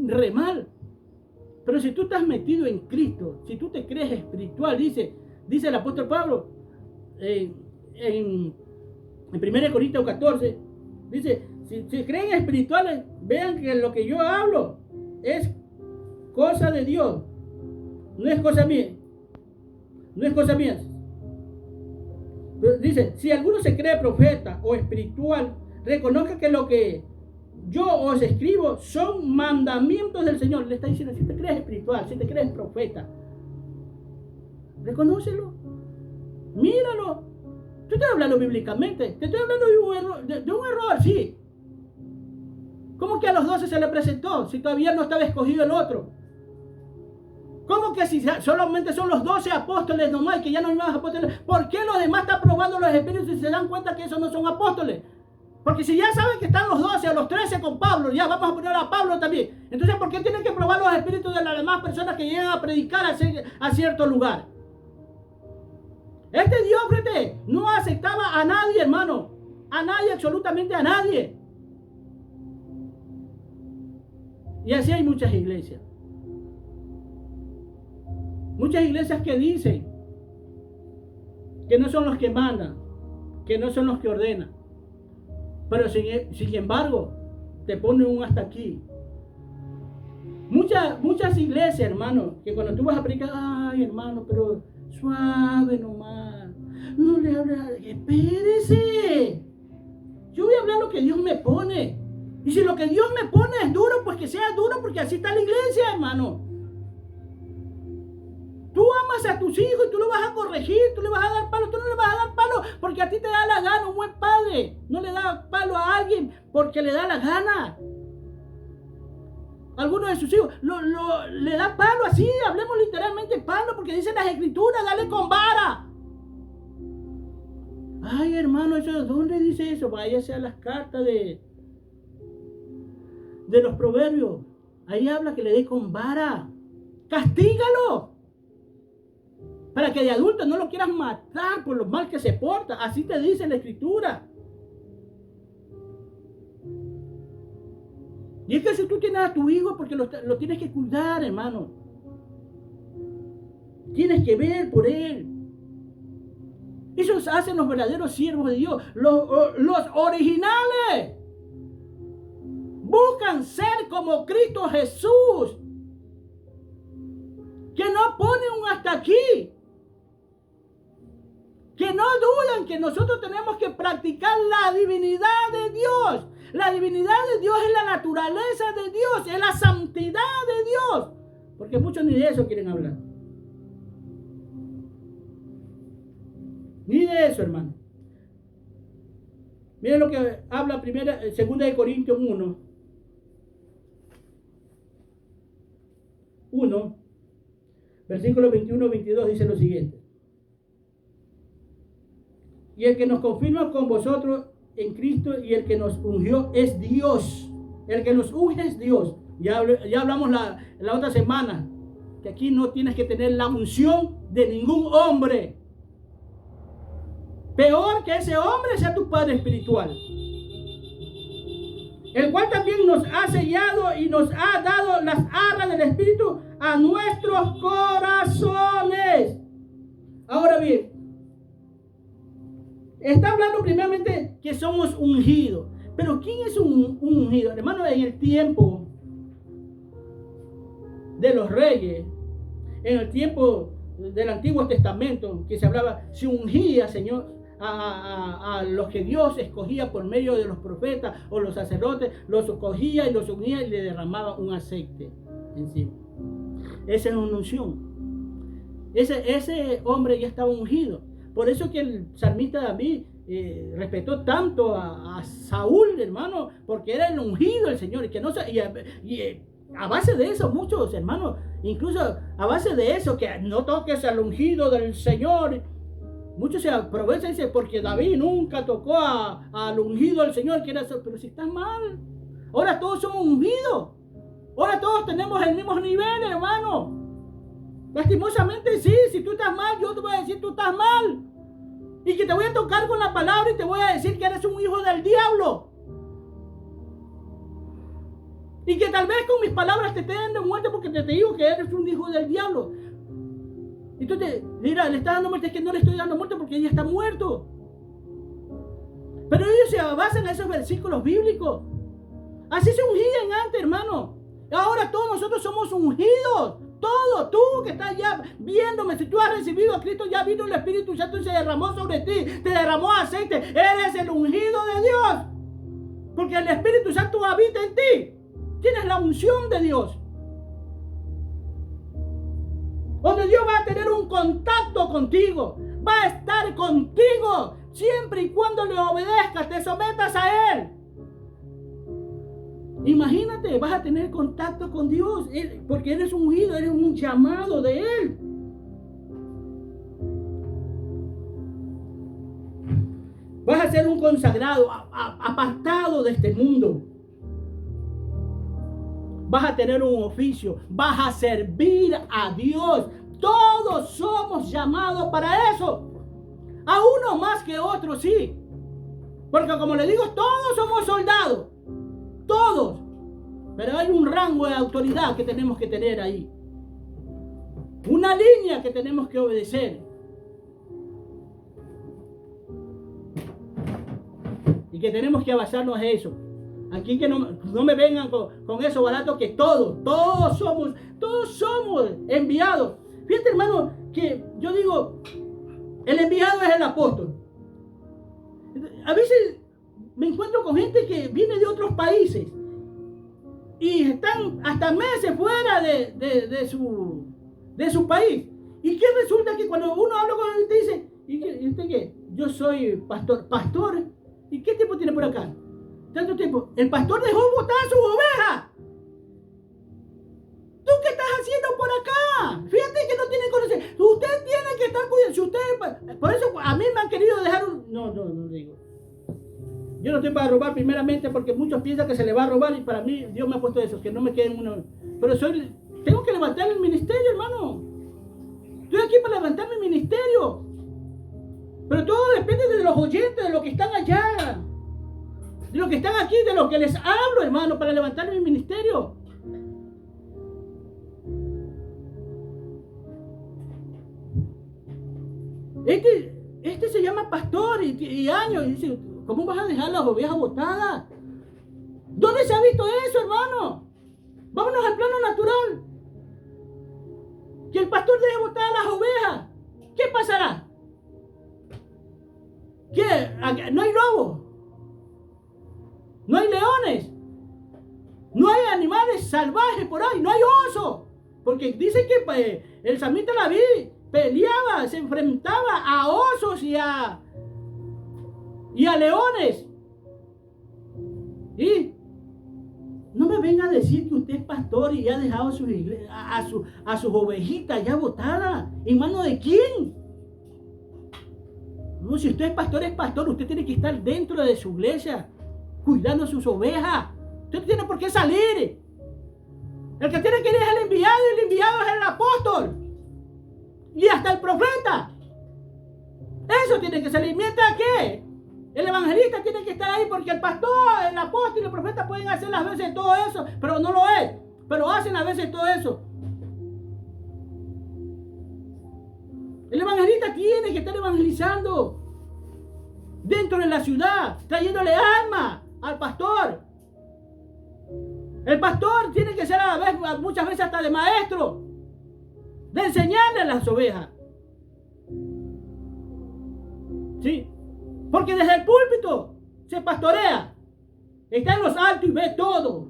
re mal. Pero si tú estás metido en Cristo, si tú te crees espiritual, dice el apóstol Pablo, en 1 Corintios 14, dice, si creen espirituales, vean que lo que yo hablo es cosa de Dios, no es cosa mía. No es cosa mía. Dice, si alguno se cree profeta o espiritual, reconozca que lo que yo os escribo son mandamientos del Señor. Le está diciendo, si te crees espiritual, si te crees profeta, reconócelo, míralo. Yo estoy hablando bíblicamente, te estoy hablando de un error, sí. ¿Cómo que a los 12 se le presentó si todavía no estaba escogido el otro? ¿Cómo que si solamente son los 12 apóstoles nomás, que ya no hay más apóstoles? ¿Por qué los demás están probando los espíritus y se dan cuenta que esos no son apóstoles? Porque si ya saben que están los 12 o los 13 con Pablo, ya vamos a poner a Pablo también. Entonces, ¿por qué tienen que probar los espíritus de las demás personas que llegan a predicar a cierto lugar? Este Diótrefes no aceptaba a nadie, hermano. A nadie, absolutamente a nadie. Y así hay muchas iglesias. Muchas iglesias que dicen que no son los que mandan, que no son los que ordenan. Pero sin embargo, te ponen un hasta aquí. Muchas iglesias, hermano, que cuando tú vas a predicar, ay, hermano, pero suave nomás. No le hables, espérese. Yo voy a hablar lo que Dios me pone. Y si lo que Dios me pone es duro, pues que sea duro, porque así está la iglesia, hermano. Tú amas a tus hijos y tú lo vas a corregir, tú le vas a dar palo, tú no le vas a dar palo porque a ti te da la gana. Un buen padre no le da palo a alguien porque le da la gana. Algunos de sus hijos le da palo así, hablemos literalmente palo, porque dicen las escrituras, dale con vara. Ay, hermano, eso, ¿dónde dice eso? Váyase a las cartas de los proverbios. Ahí habla que le dé con vara. Castígalo. Para que de adulto no lo quieras matar por lo mal que se porta. Así te dice la escritura. Y es que si tú tienes a tu hijo, porque lo tienes que cuidar, hermano. Tienes que ver por él. Esos hacen los verdaderos siervos de Dios. Los originales. Buscan ser como Cristo Jesús. Que no ponen un hasta aquí. Que no dudan que nosotros tenemos que practicar la divinidad de Dios. La divinidad de Dios es la naturaleza de Dios, es la santidad de Dios. Porque muchos ni de eso quieren hablar. Ni de eso, hermano. Miren lo que habla segunda de Corintios 1, versículos 21 y 22 dice lo siguiente. Y el que nos confirma con vosotros en Cristo y el que nos ungió es Dios. El que nos unge es Dios. Ya hablamos la otra semana que aquí no tienes que tener la unción de ningún hombre. Peor que ese hombre sea tu padre espiritual, el cual también nos ha sellado y nos ha dado las arras del Espíritu a nuestros corazones. Ahora bien, está hablando primeramente que somos ungidos. Pero ¿quién es un ungido? Hermano, en el tiempo de los reyes, en el tiempo del Antiguo Testamento, que se hablaba, se ungía, Señor, a los que Dios escogía por medio de los profetas o los sacerdotes, los escogía y los unía y le derramaba un aceite encima. Esa es una unción. Ese hombre ya estaba ungido. Por eso que el salmista David respetó tanto a Saúl, hermano, porque era el ungido del Señor. Y a base de eso, muchos hermanos, incluso a base de eso, que no toques al ungido del Señor. Muchos se aprovechan y dicen, porque David nunca tocó al ungido del Señor, pero si está mal. Ahora todos somos ungidos. Ahora todos tenemos el mismo nivel, hermano. Lastimosamente sí, si tú estás mal, yo te voy a decir tú estás mal. Y que te voy a tocar con la palabra y te voy a decir que eres un hijo del diablo. Y que tal vez con mis palabras te den de muerte porque te digo que eres un hijo del diablo. Y tú mira, le está dando muerte, es que no le estoy dando muerte porque ella está muerto. Pero ellos se basan en esos versículos bíblicos. Así se ungían antes, hermano. Ahora todos nosotros somos ungidos. Todo, tú que estás ya viéndome, si tú has recibido a Cristo, ya vino el Espíritu Santo y se derramó sobre ti, te derramó aceite, eres el ungido de Dios. Porque el Espíritu Santo habita en ti. Tienes la unción de Dios. Donde Dios va a tener un contacto contigo, va a estar contigo, siempre y cuando le obedezcas, te sometas a Él. Imagínate, vas a tener contacto con Dios, porque eres ungido, eres un llamado de Él. Vas a ser un consagrado, apartado de este mundo. Vas a tener un oficio, vas a servir a Dios. Todos somos llamados para eso. A uno más que otro, sí. Porque como le digo, todos somos soldados. Todos. Pero hay un rango de autoridad que tenemos que tener ahí. Una línea que tenemos que obedecer. Y que tenemos que basarnos en eso. Aquí que no me vengan con eso barato, que todos somos enviados. Fíjate, hermano, que yo digo, el enviado es el apóstol. A veces me encuentro con gente que viene de otros países y están hasta meses fuera de su país. ¿Y qué resulta? Que cuando uno habla con él, te dice, ¿y usted qué? Yo soy pastor. ¿Pastor? ¿Y qué tiempo tiene por acá? Tanto tiempo. El pastor dejó botar a sus ovejas. ¿Tú qué estás haciendo por acá? Fíjate que no tiene conocimiento. Usted tiene que estar cuidando. Si usted, por eso a mí me han querido dejar un... No digo. Yo no estoy para robar primeramente porque muchos piensan que se le va a robar y para mí Dios me ha puesto eso, que no me queden uno. Pero tengo que levantar el ministerio, hermano. Estoy aquí para levantar mi ministerio. Pero todo depende de los oyentes, de los que están allá. De los que están aquí, de los que les hablo, hermano, para levantar mi ministerio. Este se llama pastor y años. Y dice, ¿cómo vas a dejar las ovejas botadas? ¿Dónde se ha visto eso, hermano? Vámonos al plano natural. Que el pastor deje botadas las ovejas. ¿Qué pasará? ¿Qué? ¿No hay lobos? ¿No hay leones? ¿No hay animales salvajes por ahí? ¿No hay oso? Porque dice que el samita David peleaba, se enfrentaba a osos y a leones. Y no me venga a decir que usted es pastor y ha dejado a sus ovejitas ya botadas. ¿En mano de quién? No, si usted es pastor, usted tiene que estar dentro de su iglesia, cuidando sus ovejas. Usted no tiene por qué salir. El que tiene que ir es el enviado, y el enviado es el apóstol. Y hasta el profeta. Eso tiene que salir. Mientras que el evangelista tiene que estar ahí porque el pastor, el apóstol y el profeta pueden hacer a veces todo eso, pero no lo es. Pero hacen a veces todo eso. El evangelista tiene que estar evangelizando dentro de la ciudad, trayéndole alma al pastor. El pastor tiene que ser a la vez, muchas veces hasta de maestro, de enseñarle a las ovejas. ¿Sí? Porque desde el púlpito se pastorea. Está en los altos y ve todo.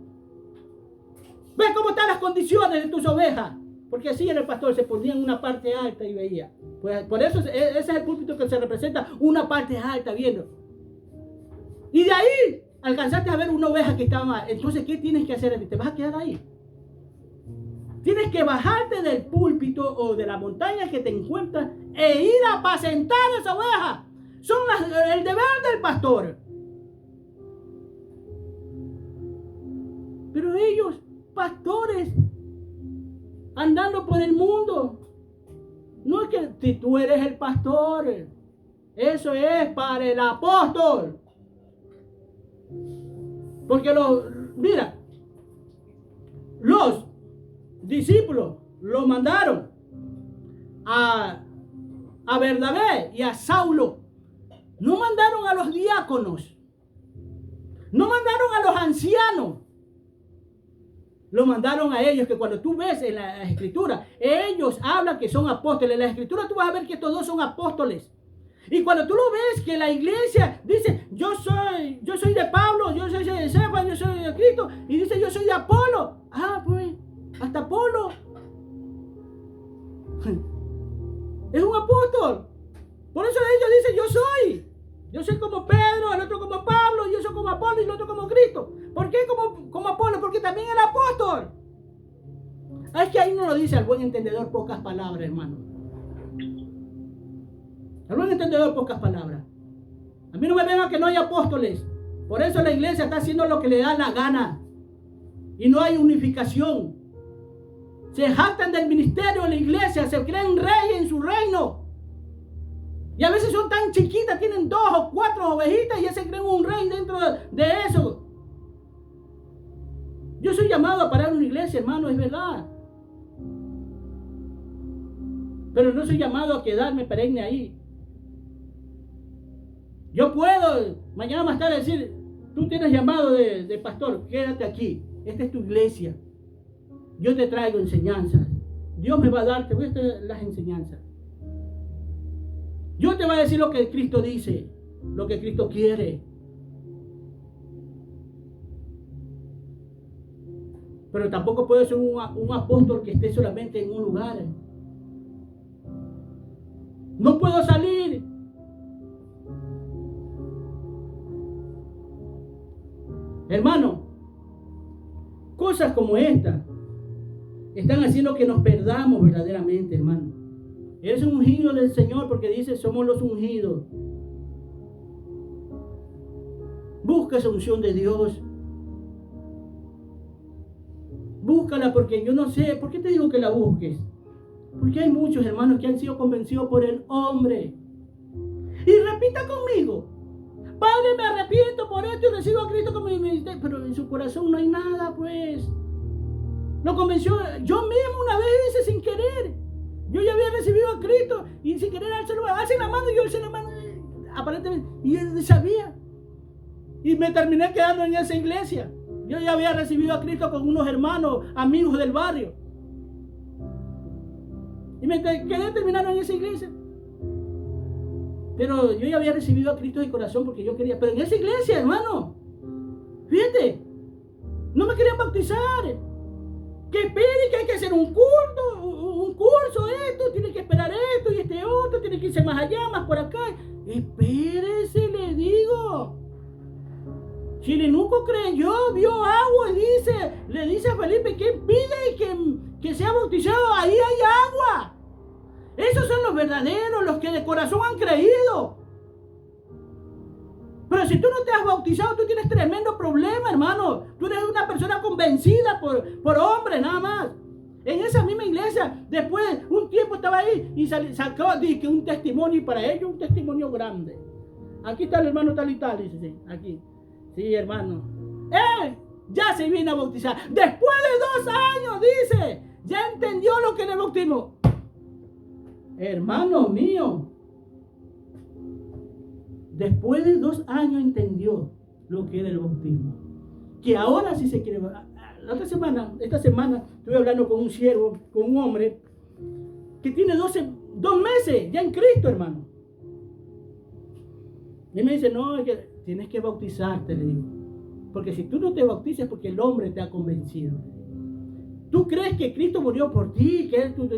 Ve cómo están las condiciones de tus ovejas. Porque así era el pastor, se ponía en una parte alta y veía. Pues, por eso ese es el púlpito que se representa, una parte alta viendo. Y de ahí alcanzaste a ver una oveja que estaba mal. Entonces, ¿qué tienes que hacer? ¿Te vas a quedar ahí? Tienes que bajarte del púlpito o de la montaña que te encuentras e ir a apacentar a esa oveja. Son el deber del pastor. Pero ellos, pastores, andando por el mundo, no es que si tú eres el pastor, eso es para el apóstol. Porque mira, los discípulos lo mandaron a Bernabé y a Saulo. No mandaron a los diáconos, no mandaron a los ancianos, lo mandaron a ellos, que cuando tú ves en la escritura, ellos hablan que son apóstoles. En la escritura tú vas a ver que estos dos son apóstoles. Y cuando tú lo ves, que la iglesia dice, yo soy de Pablo, yo soy de Cefas, yo soy de Cristo, y dice, yo soy de Apolo. Ah, pues, hasta Apolo es un apóstol. Por eso ellos dicen, yo soy como Pedro, el otro como Pablo, yo soy como Apolo y el otro como Cristo. ¿Por qué como Apolo? Porque también era apóstol. Es que ahí no lo dice al buen entendedor pocas palabras, hermano. Al buen entendedor pocas palabras. A mí no me vengan que no hay apóstoles. Por eso la iglesia está haciendo lo que le da la gana. Y no hay unificación. Se jactan del ministerio de la iglesia, se creen reyes en su reino. Y a veces son tan chiquitas, tienen 2 o 4 ovejitas y ya se creen un rey dentro de eso. Yo soy llamado a parar una iglesia, hermano, es verdad. Pero no soy llamado a quedarme perenne ahí. Yo puedo mañana más tarde decir, tú tienes llamado de pastor, quédate aquí. Esta es tu iglesia. Yo te traigo enseñanzas. Dios me va a dar, te voy a dar las enseñanzas. Yo te voy a decir lo que Cristo dice, lo que Cristo quiere. Pero tampoco puedo ser un apóstol que esté solamente en un lugar. No puedo salir. Hermano, cosas como esta están haciendo que nos perdamos verdaderamente, hermano. Eres un ungido del Señor porque dice, somos los ungidos. Busca esa unción de Dios. Búscala, porque yo no sé, ¿por qué te digo que la busques? Porque hay muchos hermanos que han sido convencidos por el hombre. Y repita conmigo, Padre, me arrepiento por esto y recibo a Cristo como mi ministerio. Pero en su corazón no hay nada, pues. Lo convenció, yo mismo una vez hice sin querer. Yo ya había recibido a Cristo y sin querer alce la mano y yo alcé la mano, aparentemente, y él sabía. Y me terminé quedando en esa iglesia. Yo ya había recibido a Cristo con unos hermanos, amigos del barrio. Y me quedé terminando en esa iglesia. Pero yo ya había recibido a Cristo de corazón porque yo quería. Pero en esa iglesia, hermano, fíjate, no me querían bautizar. Que espere, que hay que hacer un curso, esto, tiene que esperar esto y este otro, tiene que irse más allá, más por acá. Espérese, le digo. Chilinuco creyó, vio agua y le dice a Felipe que pide que sea bautizado, ahí hay agua. Esos son los verdaderos, los que de corazón han creído. Pero si tú no te has bautizado, tú tienes tremendo problema, hermano. Tú eres una persona convencida por hombre, nada más. En esa misma iglesia, después un tiempo estaba ahí y sacó un testimonio, y para ellos un testimonio grande. Aquí está el hermano tal y tal, dice, sí, aquí. Sí, hermano. Él ya se viene a bautizar. Después de 2 años, dice, ya entendió lo que era el bautismo. Hermano mío, después de 2 años entendió lo que era el bautismo. Que ahora sí se quiere. Esta semana estuve hablando con un siervo, con un hombre que tiene 2 meses ya en Cristo, hermano. Y me dice, no, es que tienes que bautizarte, le digo. Porque si tú no te bautizas es porque el hombre te ha convencido. ¿Tú crees que Cristo murió por ti?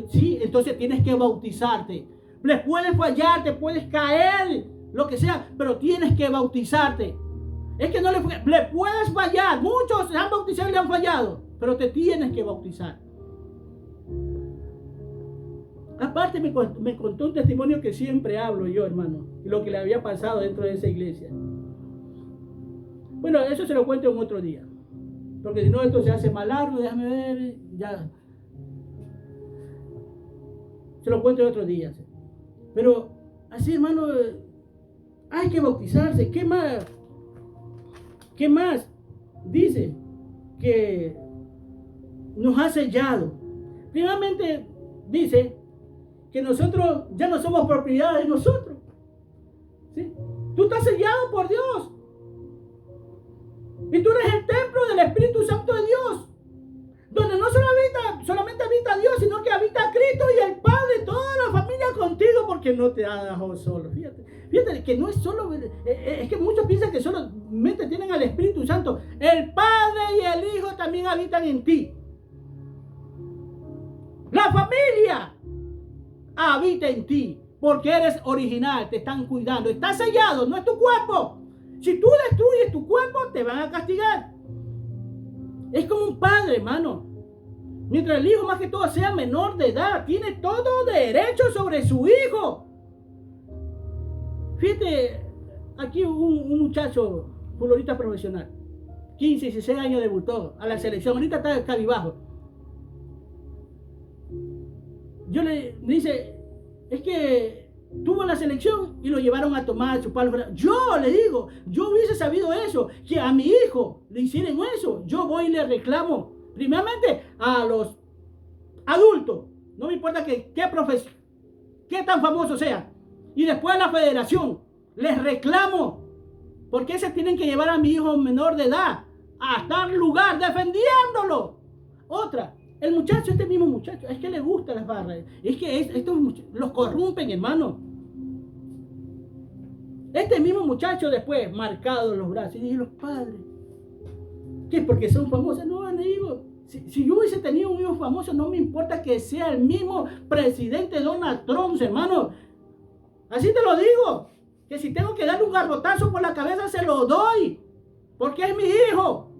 Sí, entonces tienes que bautizarte. Le puedes fallar, te puedes caer, lo que sea, pero tienes que bautizarte. Es que no le puedes fallar. Muchos se han bautizado y le han fallado, pero te tienes que bautizar. Aparte me contó un testimonio que siempre hablo yo, hermano, lo que le había pasado dentro de esa iglesia. Bueno, eso se lo cuento en otro día, porque si no esto se hace más largo. Déjame ver, ya. Se lo cuento en otro día. Pero así, hermano, hay que bautizarse. ¿Qué más? ¿Qué más? Dice que nos ha sellado. Primeramente dice que nosotros ya no somos propiedad de nosotros. ¿Sí? Tú estás sellado por Dios. Y tú eres el templo del Espíritu Santo de Dios. Donde no solamente habita Dios, sino que habita Cristo y el Padre, toda la familia contigo, porque no te ha dejado solo. Fíjate que no es solo, es que muchos piensan que solamente tienen al Espíritu Santo. El Padre y el Hijo también habitan en ti. La familia habita en ti, porque eres original, te están cuidando, estás sellado, no es tu cuerpo. Si tú destruyes tu cuerpo, te van a castigar. Es como un padre, hermano. Mientras el hijo más que todo sea menor de edad, tiene todo derecho sobre su hijo. Fíjate, aquí un muchacho, futbolista profesional, 15, 16 años debutó a la selección, ahorita está cabizbajo. Yo le dice, es que tuvo la selección y lo llevaron a tomar su palo. Yo le digo, yo hubiese sabido eso, que a mi hijo le hicieran eso. Yo voy y le reclamo, primeramente a los adultos, no me importa qué tan famoso sea, y después a la federación, les reclamo, porque se tienen que llevar a mi hijo menor de edad a tal lugar defendiéndolo. Otra, el muchacho, este mismo muchacho, es que le gustan las barras, es que estos los corrompen, hermano. Este mismo muchacho después, marcado en los brazos, y los padres, ¿qué? Porque son famosos. No, le digo, si yo hubiese tenido un hijo famoso, no me importa que sea el mismo presidente Donald Trump, hermano. Así te lo digo, que si tengo que darle un garrotazo por la cabeza, se lo doy, porque es mi hijo.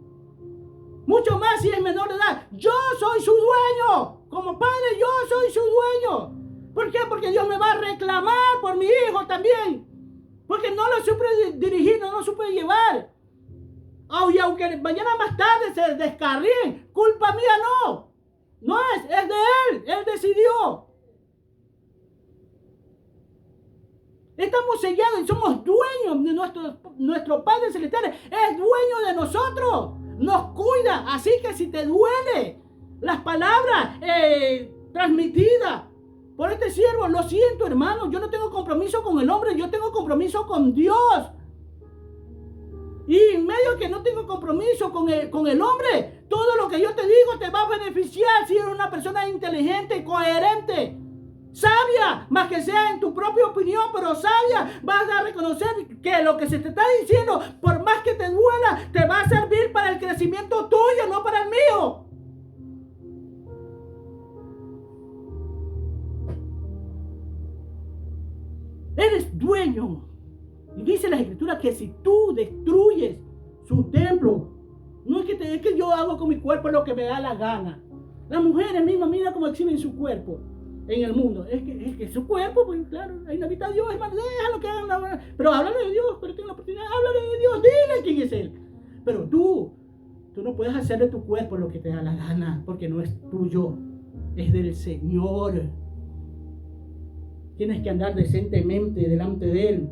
Mucho más si es menor de edad. Yo soy su dueño. Como padre, yo soy su dueño. ¿Por qué? Porque Dios me va a reclamar por mi hijo también. Porque no lo supe dirigir, no lo supe llevar. Y aunque mañana más tarde se descarríen, culpa mía no. No es de él. Él decidió. Estamos sellados y somos dueños de nuestro Padre Celestial. Es dueño de nosotros. Nos cuida. Así que si te duele las palabras transmitidas por este siervo, lo siento, hermano. Yo no tengo compromiso con el hombre. Yo tengo compromiso con Dios. Y en medio que no tengo compromiso con el hombre, todo lo que yo te digo te va a beneficiar si eres una persona inteligente, coherente, sabia, más que sea en tu propia opinión, pero sabia. Vas a reconocer que lo que se te está diciendo, por más que te duela, te va a servir para el crecimiento tuyo, no para el mío. Eres dueño. Y dice la Escritura que si tú destruyes su templo, no es que yo hago con mi cuerpo lo que me da la gana. Las mujeres mismas, mira cómo exhiben su cuerpo en el mundo. Es que su cuerpo, pues claro, ahí no habita Dios, hermano, déjalo que hagan la... Pero háblale de Dios, pero tengo la oportunidad, háblale de Dios, dile quién es Él. Pero tú no puedes hacer de tu cuerpo lo que te da la gana, porque no es tuyo, es del Señor. Tienes que andar decentemente delante de Él.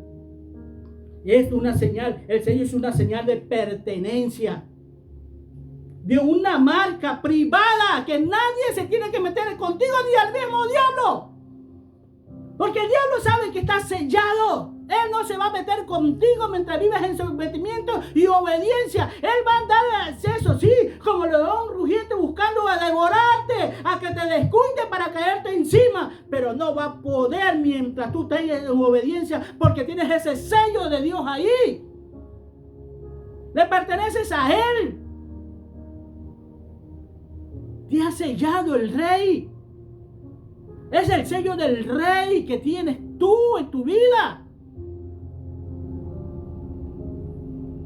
Es una señal, el sello es una señal de pertenencia, de una marca privada, que nadie se tiene que meter contigo ni al mismo diablo. Porque el diablo sabe que está sellado. Él no se va a meter contigo mientras vivas en sometimiento y obediencia. Él va a dar acceso, sí, como león rugiente buscando a devorarte, a que te descuide para caerte encima. Pero no va a poder mientras tú estés en obediencia, porque tienes ese sello de Dios ahí. Le perteneces a Él. Te ha sellado el Rey. Es el sello del Rey que tienes tú en tu vida.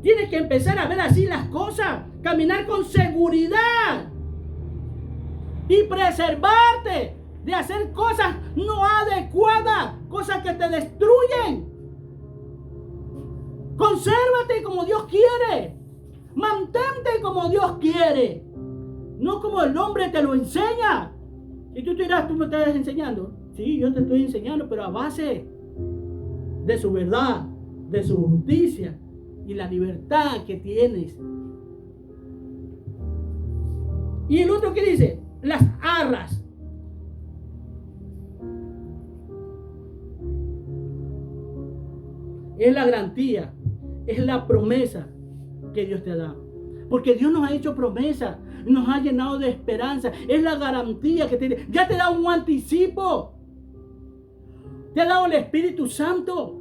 Tienes que empezar a ver así las cosas, caminar con seguridad y preservarte de hacer cosas no adecuadas, cosas que te destruyen. Consérvate como Dios quiere, mantente como Dios quiere, no como el hombre te lo enseña. Y tú dirás, ¿tú me estás enseñando? Sí, yo te estoy enseñando, pero a base de su verdad, de su justicia y la libertad que tienes. Y el otro que dice, las arras. Es la garantía, es la promesa que Dios te ha dado. Porque Dios nos ha hecho promesa, nos ha llenado de esperanza. Es la garantía que tiene. Ya te da un anticipo. Te ha dado el Espíritu Santo.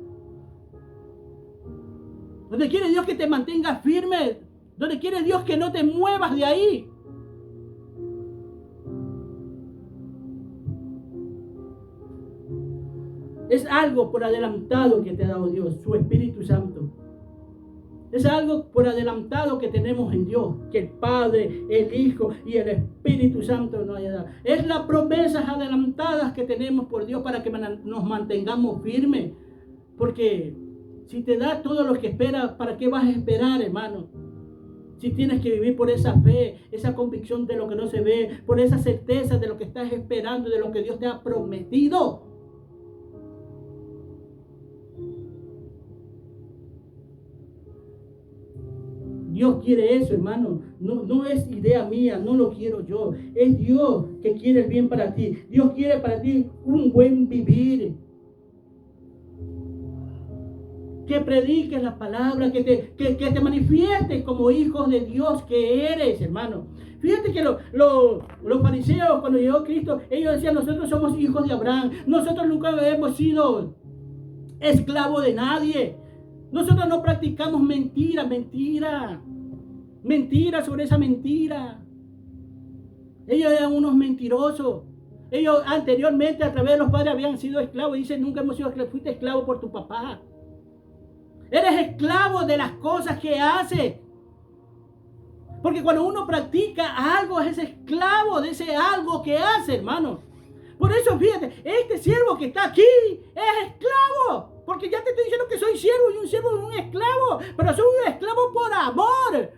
Donde quiere Dios que te mantengas firme. Donde quiere Dios que no te muevas de ahí. Es algo por adelantado que te ha dado Dios, su Espíritu Santo. Es algo por adelantado que tenemos en Dios, que el Padre, el Hijo y el Espíritu Santo nos haya dado. Es las promesas adelantadas que tenemos por Dios para que nos mantengamos firmes. Porque si te da todo lo que esperas, ¿para qué vas a esperar, hermano? Si tienes que vivir por esa fe, esa convicción de lo que no se ve, por esa certeza de lo que estás esperando, de lo que Dios te ha prometido. quiere eso, hermano. No es idea mía, no lo quiero yo. Es Dios que quiere el bien para ti. Dios quiere para ti un buen vivir. Que prediques la palabra, que te manifiestes como hijos de Dios que eres, hermano. Fíjate que los fariseos, cuando llegó Cristo, ellos decían, nosotros somos hijos de Abraham. Nosotros nunca hemos sido esclavos de nadie. Nosotros no practicamos mentira sobre esa mentira. Ellos eran unos mentirosos. Ellos anteriormente a través de los padres habían sido esclavos. Dicen, nunca hemos sido esclavos. Fuiste esclavo por tu papá. Eres esclavo de las cosas que hace. Porque cuando uno practica algo, es esclavo de ese algo que hace, hermano. Por eso, fíjate, este siervo que está aquí es esclavo. Porque ya te estoy diciendo que soy siervo y un siervo es un esclavo. Pero soy un esclavo por amor.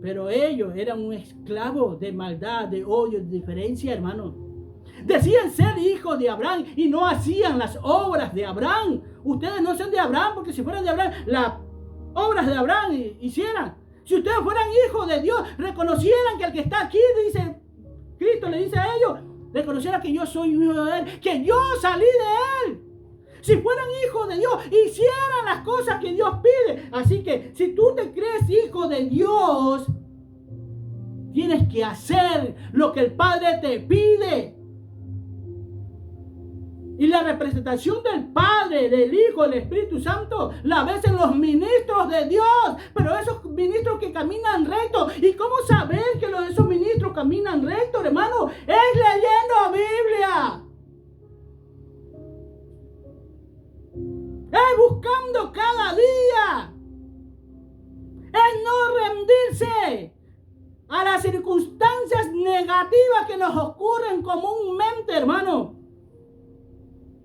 Pero ellos eran un esclavo de maldad, de odio, de diferencia, hermano. Decían ser hijos de Abraham y no hacían las obras de Abraham. Ustedes no son de Abraham, porque si fueran de Abraham, las obras de Abraham hicieran. Si ustedes fueran hijos de Dios, reconocieran que el que está aquí, dice Cristo, le dice a ellos, reconocieran que yo soy hijo de Él, que yo salí de Él. Si fueran hijos de Dios, hicieran las cosas que Dios pide. Así que si tú te crees hijo de Dios, tienes que hacer lo que el Padre te pide. Y la representación del Padre, del Hijo, del Espíritu Santo, la ves en los ministros de Dios. Pero esos ministros que caminan recto. ¿Y cómo saber que esos ministros caminan recto, hermano? Es leyendo Biblia. Es buscando cada día. Es no rendirse a las circunstancias negativas que nos ocurren comúnmente, hermano.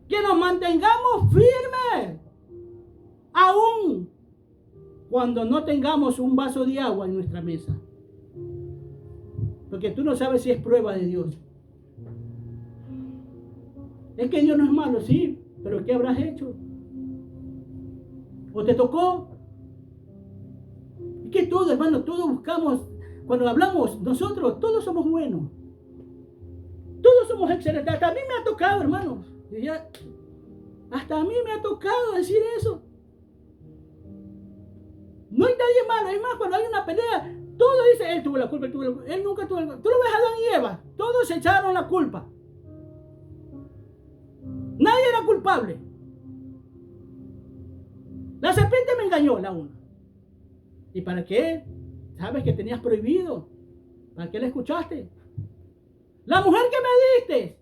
Que nos mantengamos firmes, aún cuando no tengamos un vaso de agua en nuestra mesa. Porque tú no sabes si es prueba de Dios. Es que Dios no es malo, sí, pero ¿qué habrás hecho? ¿O te tocó? Es que todo, hermano, todos buscamos, cuando hablamos nosotros, todos somos buenos. Todos somos excelentes. Hasta a mí me ha tocado, hermano. Hasta a mí me ha tocado decir eso. No hay nadie malo. Es más, cuando hay una pelea, todos dicen, él tuvo la culpa, él nunca tuvo la culpa. Tú lo ves a Adán y Eva, todos se echaron la culpa. Nadie era culpable. La serpiente me engañó, la una. ¿Y para qué? ¿Sabes que tenías prohibido? ¿Para qué la escuchaste? La mujer que me diste.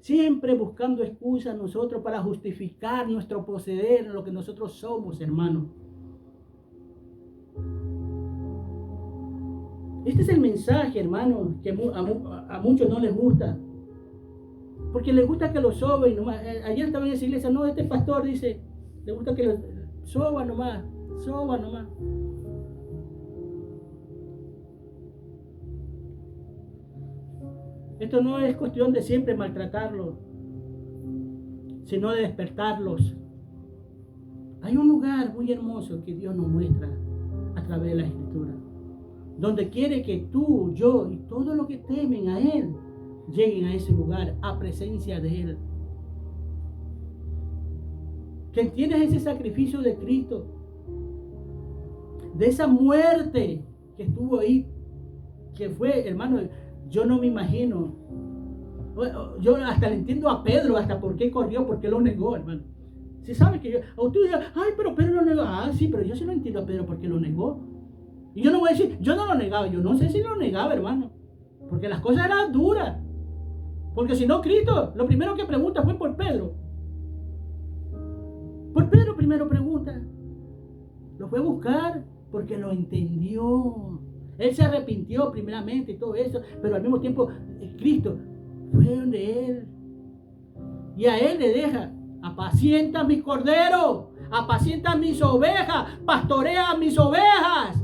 Siempre buscando excusas nosotros para justificar nuestro proceder, lo que nosotros somos, hermano. Este es el mensaje, hermano, que a muchos no les gusta. Porque les gusta que lo soben nomás. Ayer estaba en esa iglesia, no, este pastor dice, le gusta que lo soban nomás, soban nomás. Esto no es cuestión de siempre maltratarlos, sino de despertarlos. Hay un lugar muy hermoso que Dios nos muestra a través de la Escritura, donde quiere que tú, yo y todos los que temen a Él lleguen a ese lugar, a presencia de Él. Que entiendas ese sacrificio de Cristo, de esa muerte que estuvo ahí, que fue, hermano, yo no me imagino. Yo hasta le entiendo a Pedro, hasta por qué corrió, por qué lo negó, hermano. Si sabes que yo, o tú dirás, ay, pero Pedro lo negó. Ah, sí, pero yo sí lo entiendo a Pedro por qué lo negó. Y yo no voy a decir, yo no lo negaba, yo no sé si lo negaba, hermano. Porque las cosas eran duras. Porque si no, Cristo, lo primero que pregunta fue por Pedro. Por Pedro primero pregunta. Lo fue a buscar porque lo entendió. Él se arrepintió primeramente y todo eso, pero al mismo tiempo Cristo fue donde Él. Y a Él le deja, apacienta mis corderos, apacienta mis ovejas, pastorea mis ovejas.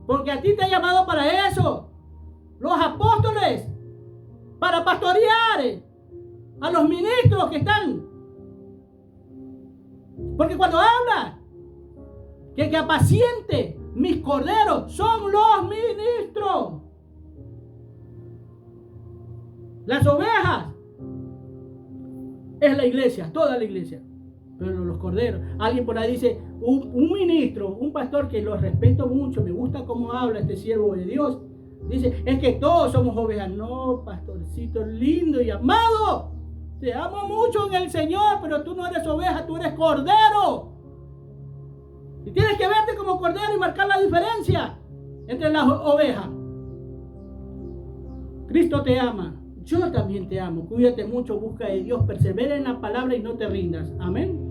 Porque a ti te ha llamado para eso. Los apóstoles, para pastorear a los ministros que están. Porque cuando habla, que apaciente mis corderos son los ministros. Las ovejas es la iglesia, toda la iglesia. Pero los corderos, alguien por ahí dice, un ministro, un pastor que lo respeto mucho, me gusta cómo habla este siervo de Dios, dice, es que todos somos ovejas. No, pastorcito lindo y amado, te amo mucho en el Señor, pero tú no eres oveja, tú eres cordero. Y tienes que verte como cordero y marcar la diferencia entre las ovejas. Cristo te ama, yo también te amo. Cuídate mucho, busca de Dios, persevera en la palabra y no te rindas. Amén.